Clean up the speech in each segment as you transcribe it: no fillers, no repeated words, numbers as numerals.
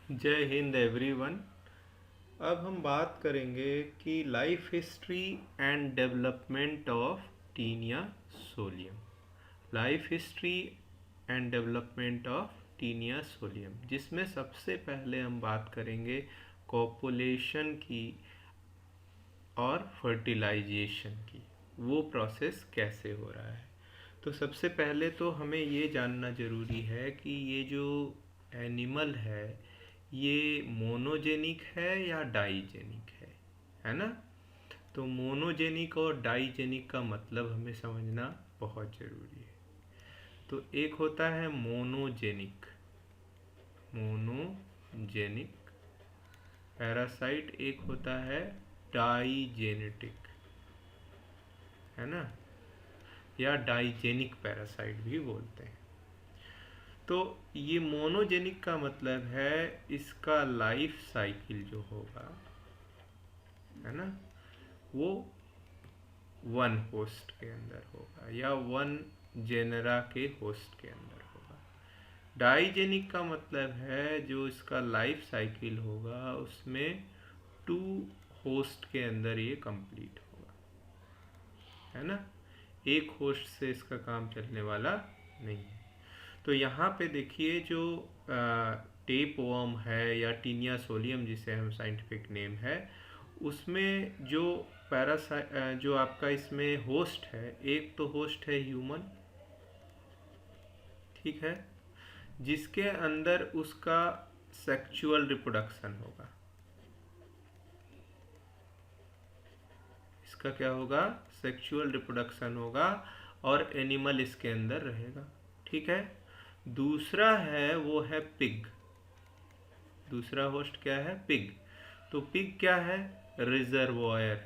जय हिंद एवरीवन। अब हम बात करेंगे कि life history and development of Taenia solium. Life history and development of Taenia solium, जिसमें सबसे पहले हम बात करेंगे कॉपुलेशन की और फर्टिलाइजेशन की। वो प्रोसेस कैसे हो रहा है। तो सबसे पहले तो हमें ये जानना ज़रूरी है कि ये जो एनिमल है ये मोनोजेनिक है या डाइजेनिक है ना। तो मोनोजेनिक और डाइजेनिक का मतलब हमें समझना बहुत ज़रूरी है। तो एक होता है मोनोजेनिक मोनोजेनिक पैरासाइट, एक होता है डाइजेनेटिक, है ना, या डाइजेनिक पैरासाइट भी बोलते हैं। तो ये मोनोजेनिक का मतलब है इसका लाइफ साइकिल जो होगा, है ना, वो वन होस्ट के अंदर होगा या वन जेनरा के होस्ट के अंदर होगा। डाइजेनिक का मतलब है जो इसका लाइफ साइकिल होगा उसमें टू होस्ट के अंदर ये कंप्लीट होगा, है ना। एक होस्ट से इसका काम चलने वाला नहीं है। तो यहाँ पे देखिए जो टेप वर्म है या टीनिया सोलियम जिसे हम साइंटिफिक नेम है, उसमें जो जो आपका इसमें होस्ट है, एक तो होस्ट है ह्यूमन, ठीक है, जिसके अंदर उसका सेक्सुअल रिप्रोडक्शन होगा। इसका क्या होगा, सेक्सुअल रिप्रोडक्शन होगा और एनिमल इसके अंदर रहेगा, ठीक है। दूसरा है वो है पिग। दूसरा होस्ट क्या है, पिग। तो पिग क्या है, रिजर्वॉयर,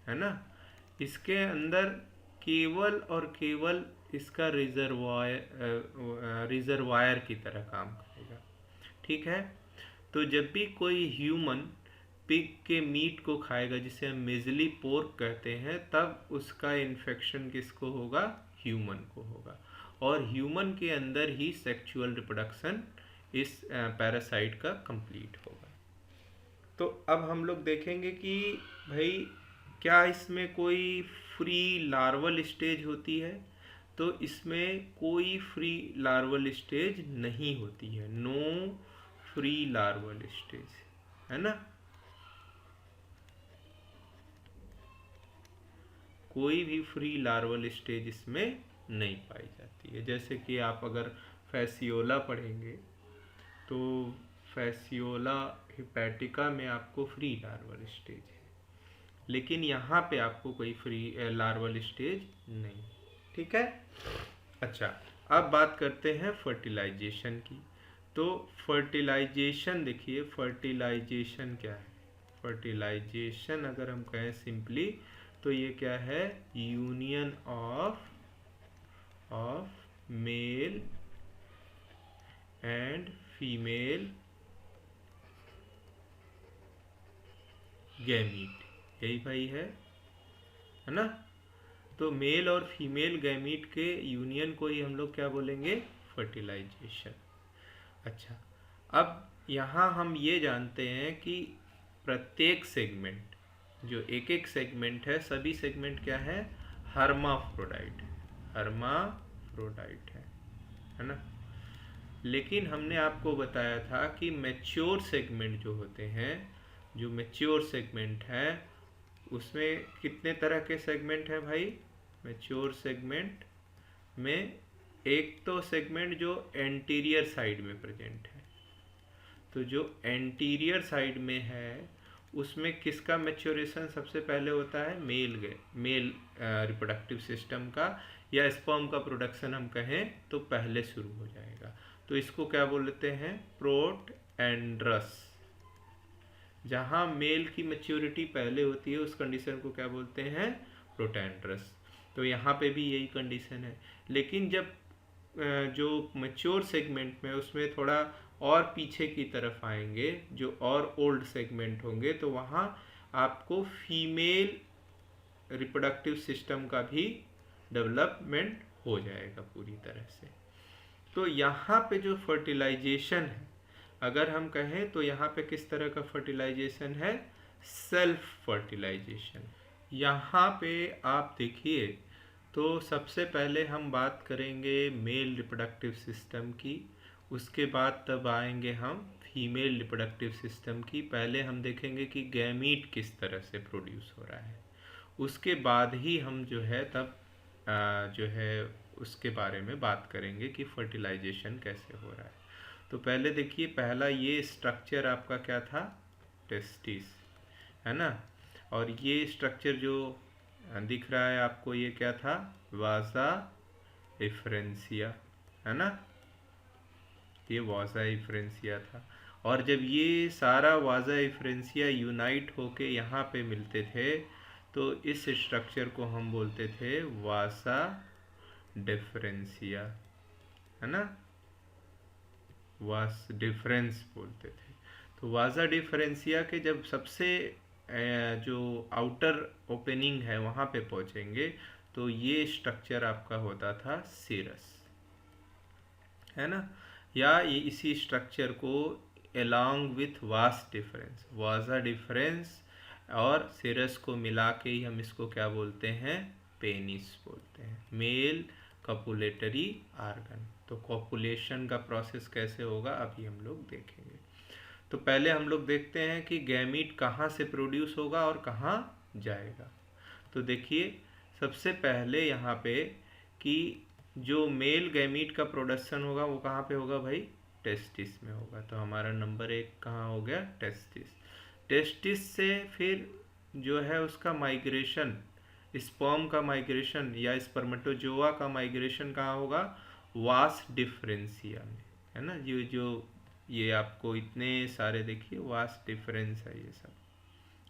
है ना। इसके अंदर केवल और केवल इसका रिजर्वायर की तरह काम करेगा, ठीक है। तो जब भी कोई ह्यूमन पिग के मीट को खाएगा जिसे हम मेजली पोर्क कहते हैं, तब उसका इन्फेक्शन किसको होगा, ह्यूमन को होगा। और ह्यूमन के अंदर ही सेक्सुअल रिप्रोडक्शन इस पैरासाइट का कंप्लीट होगा। तो अब हम लोग देखेंगे कि भाई क्या इसमें कोई फ्री लार्वल स्टेज होती है। तो इसमें कोई फ्री लार्वल स्टेज नहीं होती है, नो फ्री लार्वल स्टेज, है ना। कोई भी फ्री लार्वल स्टेज इसमें नहीं पाई जाती है। जैसे कि आप अगर फैसियोला पढ़ेंगे तो फैसियोला हिपैटिका में आपको फ्री लार्वल स्टेज है, लेकिन यहाँ पे आपको कोई फ्री लार्वल स्टेज नहीं, ठीक है। अच्छा, अब बात करते हैं फर्टिलाइजेशन की। तो फर्टिलाइजेशन देखिए, फर्टिलाइजेशन क्या है। फर्टिलाइजेशन अगर हम कहें सिंपली तो ये क्या है, union of male and female gamete, यही भाई है ना। तो मेल और फीमेल गैमीट के यूनियन को ही हम लोग क्या बोलेंगे, फर्टिलाइजेशन। अच्छा, अब यहाँ हम ये जानते हैं कि प्रत्येक सेगमेंट, जो एक एक सेगमेंट है, सभी सेगमेंट क्या है, हर्माफ्रोडाइट, हर्माफ्रोडाइट है ना। लेकिन हमने आपको बताया था कि मैच्योर सेगमेंट जो होते हैं, जो मैच्योर सेगमेंट है उसमें कितने तरह के सेगमेंट हैं भाई। मैच्योर सेगमेंट में एक तो सेगमेंट जो एंटीरियर साइड में प्रेजेंट है, तो जो एंटीरियर साइड में है उसमें किसका मैच्योरेशन सबसे पहले होता है, मेल रिप्रोडक्टिव सिस्टम का, या स्पर्म का प्रोडक्शन हम कहें तो पहले शुरू हो जाएगा। तो इसको क्या बोलते हैं, प्रोट एंड्रस। जहाँ मेल की मैच्योरिटी पहले होती है उस कंडीशन को क्या बोलते हैं, प्रोटैंड्रस। तो यहाँ पे भी यही कंडीशन है। लेकिन जब जो मैच्योर सेगमेंट में उसमें थोड़ा और पीछे की तरफ आएंगे, जो और ओल्ड सेगमेंट होंगे, तो वहाँ आपको फीमेल रिप्रोडक्टिव सिस्टम का भी डेवलपमेंट हो जाएगा पूरी तरह से। तो यहाँ पे जो फर्टिलाइजेशन है अगर हम कहें तो यहाँ पे किस तरह का फर्टिलाइजेशन है, सेल्फ फर्टिलाइजेशन। यहाँ पे आप देखिए, तो सबसे पहले हम बात करेंगे मेल रिप्रोडक्टिव सिस्टम की, उसके बाद तब आएंगे हम फीमेल रिप्रोडक्टिव सिस्टम की। पहले हम देखेंगे कि गैमीट किस तरह से प्रोड्यूस हो रहा है, उसके बाद ही हम जो है तब जो है उसके बारे में बात करेंगे कि फर्टिलाइजेशन कैसे हो रहा है। तो पहले देखिए, पहला ये स्ट्रक्चर आपका क्या था, टेस्टिस, है ना। और ये स्ट्रक्चर जो दिख रहा है आपको, ये क्या था, वाजा इफ्रेंसिया, है ना, ये वाजा इफ्रेंसिया था। और जब ये सारा वाजा इफ्रेंसिया यूनाइट होके यहाँ पे मिलते थे, तो इस स्ट्रक्चर को हम बोलते थे वासा डिफरेंसिया, है ना, वास डिफरेंस बोलते थे। तो वाजा डिफरेंसिया के जब सबसे जो आउटर ओपनिंग है वहाँ पे पहुँचेंगे, तो ये स्ट्रक्चर आपका होता था सिरस, है ना। या ये इसी स्ट्रक्चर को along विथ वास डिफरेंस, वाजा डिफरेंस और सिरस को मिला के ही हम इसको क्या बोलते हैं, पेनिस बोलते हैं, मेल कपुलेटरी आर्गन। तो कॉपुलेशन का प्रोसेस कैसे होगा अभी हम लोग देखेंगे। तो पहले हम लोग देखते हैं कि गैमीट कहाँ से प्रोड्यूस होगा और कहाँ जाएगा। तो देखिए, सबसे पहले यहाँ पे कि जो मेल गैमीट का प्रोडक्शन होगा वो कहाँ पे होगा भाई, टेस्टिस में होगा। तो हमारा नंबर 1 कहाँ हो गया, टेस्टिस। टेस्टिस से फिर जो है उसका माइग्रेशन, स्पर्म का माइग्रेशन या स्पर्मेटोजोआ का माइग्रेशन कहाँ होगा, वास डिफरेंसिया में, है ना। ये आपको इतने सारे देखिए वास डिफरेंस है, ये सब,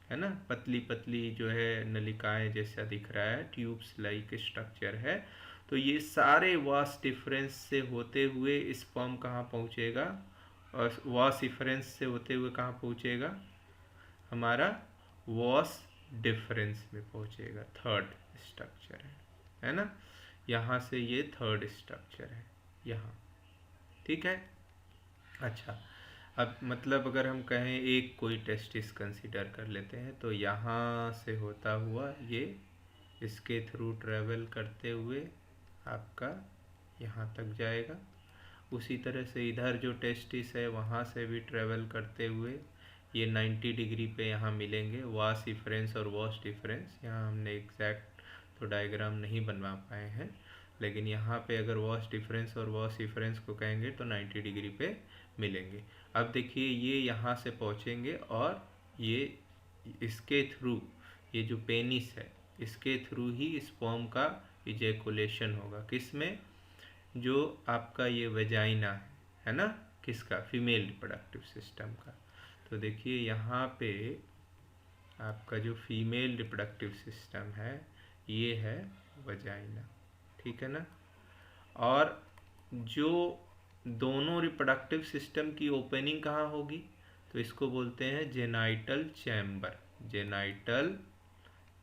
है ना, पतली पतली जो है नलिकाएं जैसा दिख रहा है, ट्यूब्स लाइक स्ट्रक्चर है। तो ये सारे वास डिफरेंस से होते हुए स्पर्म कहाँ पहुँचेगा, और वास डिफरेंस से होते हुए कहाँ पहुँचेगा, हमारा वास डिफरेंस में पहुँचेगा, थर्ड स्ट्रक्चर है ना। यहाँ से ये थर्ड स्ट्रक्चर है यहाँ, ठीक है। अच्छा, अब मतलब अगर हम कहें एक कोई टेस्टिस कंसीडर कर लेते हैं, तो यहाँ से होता हुआ ये इसके थ्रू ट्रेवल करते हुए आपका यहाँ तक जाएगा। उसी तरह से इधर जो टेस्टिस है वहाँ से भी ट्रेवल करते हुए ये 90 डिग्री पे यहाँ मिलेंगे, वास डिफरेंस और वास डिफरेंस। यहाँ हमने एग्जैक्ट तो डायग्राम नहीं बनवा पाए हैं, लेकिन यहाँ पे अगर वास डिफरेंस और वास डिफरेंस को कहेंगे तो 90 डिग्री पे मिलेंगे। अब देखिए, ये यहाँ से पहुँचेंगे और ये इसके थ्रू, ये जो पेनिस है इसके थ्रू ही स्पर्म का इजैकुलेशन होगा, किसमें, जो आपका ये वेजाइना है ना, किसका, फीमेल रिप्रोडक्टिव सिस्टम का। तो देखिए यहाँ पे आपका जो फीमेल रिप्रोडक्टिव सिस्टम है ये है वजाइना, ठीक है ना। और जो दोनों रिप्रोडक्टिव सिस्टम की ओपनिंग कहाँ होगी, तो इसको बोलते हैं जेनाइटल चैम्बर, जेनाइटल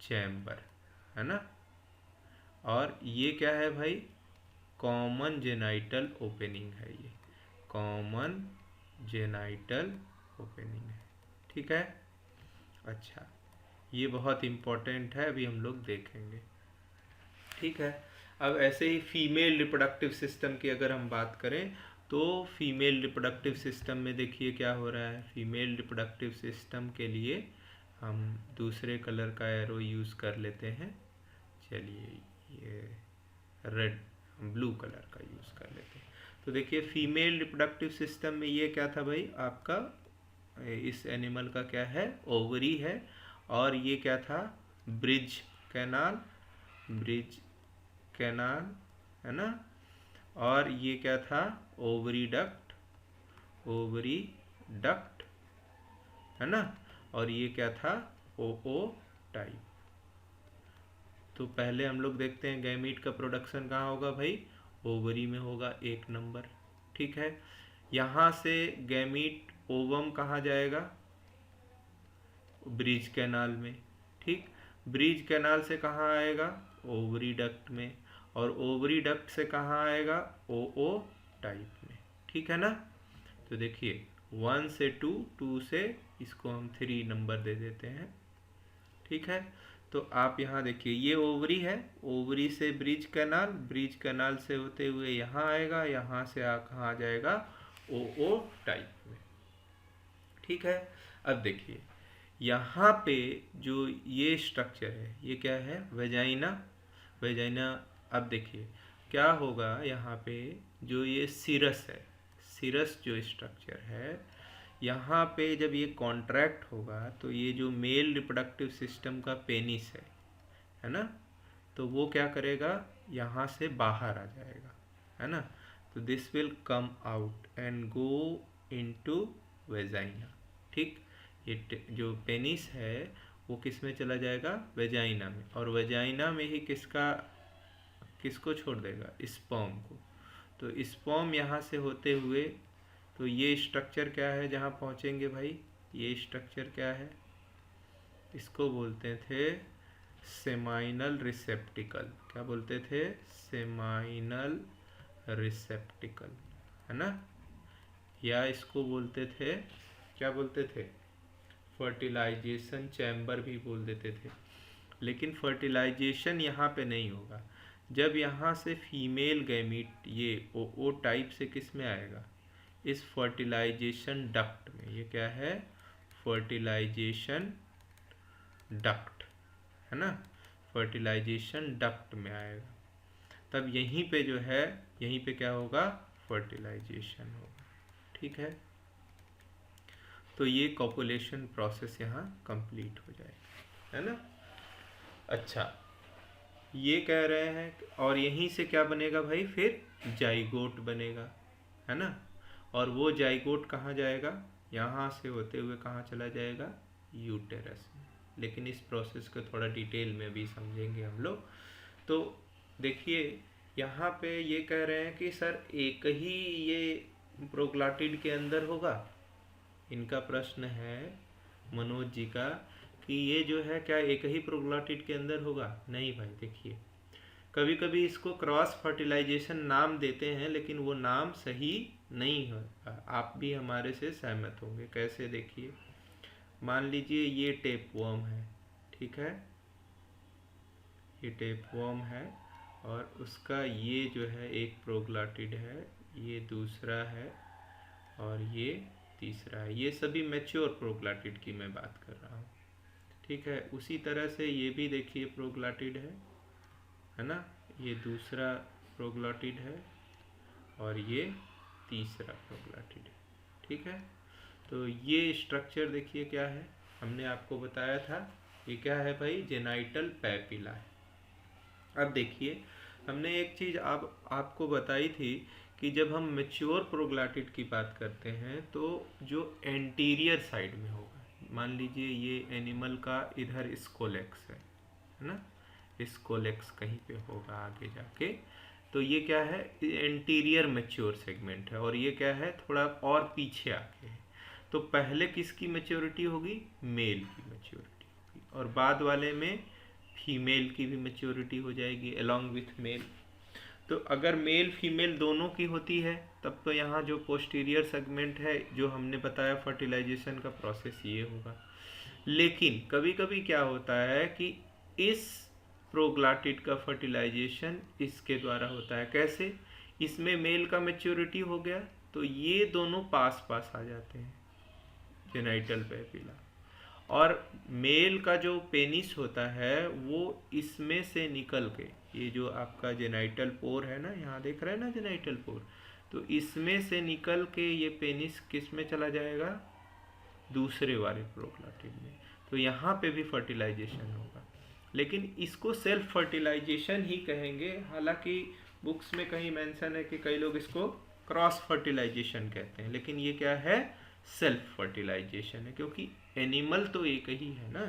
चैम्बर, है ना। और ये क्या है भाई, कॉमन जेनाइटल ओपनिंग है, ये कॉमन जेनाइटल ओपनिंग है, ठीक है। अच्छा, ये बहुत इम्पोर्टेंट है, अभी हम लोग देखेंगे, ठीक है। अब ऐसे ही फीमेल रिप्रोडक्टिव सिस्टम की अगर हम बात करें, तो फीमेल रिप्रोडक्टिव सिस्टम में देखिए क्या हो रहा है। फीमेल रिप्रोडक्टिव सिस्टम के लिए हम दूसरे कलर का एरो यूज़ कर लेते हैं, चलिए ये रेड ब्लू कलर का यूज़ कर लेते हैं। तो देखिए, फीमेल रिप्रोडक्टिव सिस्टम में ये क्या था भाई, आपका इस एनिमल का क्या है, ओवरी है, और ये क्या था, ब्रिज कैनाल, ब्रिज कैनाल, है ना। और ये क्या था, ओवरी डक्ट, ओवरी डक्ट, है ना। और ये क्या था, ओ टाइप। तो पहले हम लोग देखते हैं गैमीट का प्रोडक्शन कहाँ होगा भाई, ओवरी में होगा, 1 नंबर, ठीक है। यहाँ से गैमीट ओवम कहाँ जाएगा, ब्रिज कैनाल में, ठीक। ब्रिज कैनाल से कहाँ आएगा, ओवरी डक्ट में, और ओवरी डक्ट से कहाँ आएगा, ओ टाइप में, ठीक है ना। तो देखिए, 1 से 2, 2 से इसको हम 3 नंबर दे देते हैं। ठीक है, तो आप यहाँ देखिए ये ओवरी है, ओवरी से ब्रिज कैनाल, ब्रिज कैनाल से होते हुए यहाँ आएगा, यहाँ से कहाँ आ जाएगा, ओ टाइप में। ठीक है, अब देखिए यहाँ पे जो ये स्ट्रक्चर है ये क्या है, वेजाइना। वेजाइना, अब देखिए क्या होगा यहाँ पे, जो ये सिरस है, सिरस जो स्ट्रक्चर है, यहाँ पे जब ये कॉन्ट्रैक्ट होगा तो ये जो मेल रिप्रोडक्टिव सिस्टम का पेनिस है ना, तो वो क्या करेगा, यहाँ से बाहर आ जाएगा, है ना। तो this will come out and go into vagina. ठीक, ये जो पेनिस है वो किस में चला जाएगा, वेजाइना में, और वेजाइना में ही किसको छोड़ देगा, स्पर्म को। तो स्पर्म यहाँ से होते हुए, तो ये स्ट्रक्चर क्या है जहाँ पहुँचेंगे भाई, ये स्ट्रक्चर क्या है, इसको बोलते थे सेमाइनल रिसेप्टिकल। क्या बोलते थे, सेमाइनल रिसेप्टिकल, है ना। या इसको बोलते थे, क्या बोलते थे, फर्टिलाइजेशन चैम्बर भी बोल देते थे। लेकिन फर्टिलाइजेशन यहाँ पे नहीं होगा। जब यहाँ से फीमेल गैमीट ये ओ टाइप से किस में आएगा, इस फर्टिलाइजेशन डक्ट में। ये क्या है, फर्टिलाइजेशन डक्ट, है ना, फर्टिलाइजेशन डक्ट में आएगा। तब यहीं पे जो है, यहीं पे क्या होगा, फर्टिलाइजेशन होगा। ठीक है, तो ये कॉपुलेशन प्रोसेस यहाँ कंप्लीट हो जाएगा, है ना। अच्छा, ये कह रहे हैं, और यहीं से क्या बनेगा भाई, फिर जाइगोट बनेगा, है ना। और वो जाइगोट कहाँ जाएगा, यहाँ से होते हुए कहाँ चला जाएगा, यूटेरस में। लेकिन इस प्रोसेस को थोड़ा डिटेल में भी समझेंगे हम लोग। तो देखिए यहाँ पे ये कह रहे हैं कि सर एक ही ये प्रोग्लाटिड के अंदर होगा। इनका प्रश्न है मनोज जी का कि ये जो है क्या एक ही प्रोग्लाटिड के अंदर होगा। नहीं भाई, देखिए कभी कभी इसको क्रॉस फर्टिलाइजेशन नाम देते हैं, लेकिन वो नाम सही नहीं है। आप भी हमारे से सहमत होंगे। कैसे, देखिए मान लीजिए ये टेपवर्म है, ठीक है, ये टेपवर्म है, और उसका ये जो है एक प्रोग्लाटिड है, ये दूसरा है, और ये तीसरा है। ये सभी मैच्योर प्रोग्लाटिड की मैं बात कर रहा हूँ। ठीक है, उसी तरह से ये भी देखिए प्रोग्लाटिड है ना, ये दूसरा प्रोग्लाटिड है, और ये तीसरा प्रोग्लाटिड है। ठीक है, तो ये स्ट्रक्चर देखिए क्या है, हमने आपको बताया था ये क्या है भाई, जेनाइटल पैपिला है। अब देखिए हमने एक चीज़ आपको बताई थी कि जब हम मैच्योर प्रोग्लाटिड की बात करते हैं तो जो एंटीरियर साइड में होगा, मान लीजिए ये एनिमल का इधर स्कोलेक्स है ना, स्कोलेक्स कहीं पे होगा आगे जाके, तो ये क्या है, एंटीरियर मैच्योर सेगमेंट है, और ये क्या है, थोड़ा और पीछे आके है। तो पहले किसकी मैच्योरिटी होगी, मेल की मैच्योरिटी होगी, और बाद वाले में फीमेल की भी मैच्योरिटी हो जाएगी अलॉन्ग विथ मेल। तो अगर मेल फीमेल दोनों की होती है तब तो यहाँ जो पोस्टीरियर सेगमेंट है जो हमने बताया फर्टिलाइजेशन का प्रोसेस ये होगा। लेकिन कभी कभी क्या होता है कि इस प्रोग्लाटिड का फर्टिलाइजेशन इसके द्वारा होता है। कैसे, इसमें मेल का मैच्योरिटी हो गया तो ये दोनों पास पास आ जाते हैं जेनाइटल पैपिला, और मेल का जो पेनिस होता है वो इसमें से निकल के, ये जो आपका जेनाइटल पोर है ना, यहाँ देख रहे हैं ना जेनाइटल पोर, तो इसमें से निकल के ये पेनिस किस में चला जाएगा, दूसरे वाले प्रोग्लाटिड में। तो यहाँ पे भी फर्टिलाइजेशन होगा, लेकिन इसको सेल्फ फर्टिलाइजेशन ही कहेंगे। हालांकि बुक्स में कहीं मेंशन है कि कई लोग इसको क्रॉस फर्टिलाइजेशन कहते हैं, लेकिन ये क्या है, सेल्फ फर्टिलाइजेशन है, क्योंकि एनिमल तो एक ही है ना।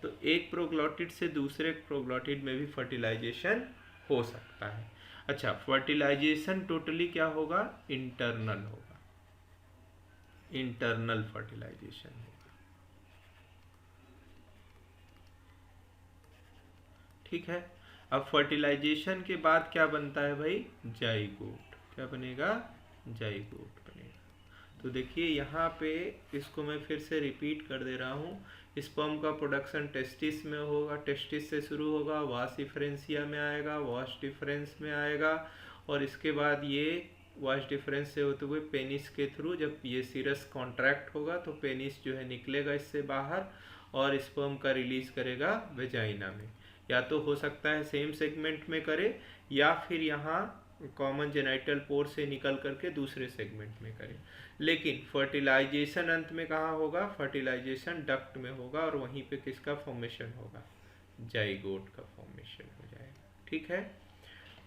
तो एक प्रोग्लॉटिड से दूसरे प्रोग्लॉटिड में भी फर्टिलाइजेशन हो सकता है। अच्छा, फर्टिलाइजेशन टोटली क्या होगा, इंटरनल होगा, इंटरनल फर्टिलाइजेशन होगा। ठीक है, अब फर्टिलाइजेशन के बाद क्या बनता है भाई, जाइगोट। क्या बनेगा, जाइगोट बनेगा। तो देखिए यहाँ पे इसको मैं फिर से रिपीट कर दे रहा हूँ। स्पर्म का प्रोडक्शन टेस्टिस में होगा, टेस्टिस से शुरू होगा, वास डिफरेंसिया में आएगा, वास डिफरेंस में आएगा, और इसके बाद ये वास डिफरेंस से होते हुए पेनिस के थ्रू जब ये सीरस कॉन्ट्रैक्ट होगा तो पेनिस जो है निकलेगा इससे बाहर और स्पर्म का रिलीज करेगा वेजाइना में। या तो हो सकता है सेम सेगमेंट में करे, या फिर यहाँ कॉमन जेनाइटल पोर से निकल करके दूसरे सेगमेंट में करे। लेकिन फर्टिलाइजेशन अंत में कहाँ होगा? फर्टिलाइजेशन डक्ट में होगा, और वहीं पे किसका फॉर्मेशन होगा? जाइगोट का फॉर्मेशन हो जाएगा। ठीक है,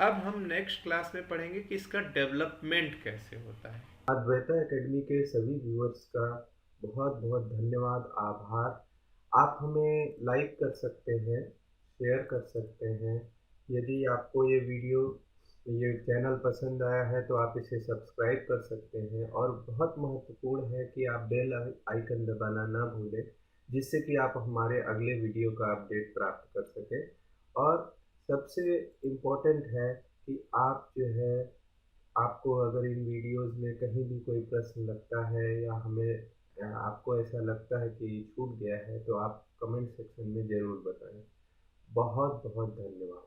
अब हम नेक्स्ट क्लास में पढ़ेंगे कि इसका डेवलपमेंट कैसे होता है। अद्वैता एकेडमी के सभी व्यूअर्स का बहुत बहुत धन्यवाद, आभार। आप हमें लाइक कर सकते हैं, शेयर कर सकते हैं। यदि आपको ये चैनल पसंद आया है तो आप इसे सब्सक्राइब कर सकते हैं, और बहुत महत्वपूर्ण है कि आप बेल आइकन दबाना ना भूलें, जिससे कि आप हमारे अगले वीडियो का अपडेट प्राप्त कर सकें। और सबसे इम्पोर्टेंट है कि आप जो है, आपको अगर इन वीडियोस में कहीं भी कोई प्रश्न लगता है या आपको ऐसा लगता है कि छूट गया है, तो आप कमेंट सेक्शन में ज़रूर बताएं। बहुत बहुत धन्यवाद।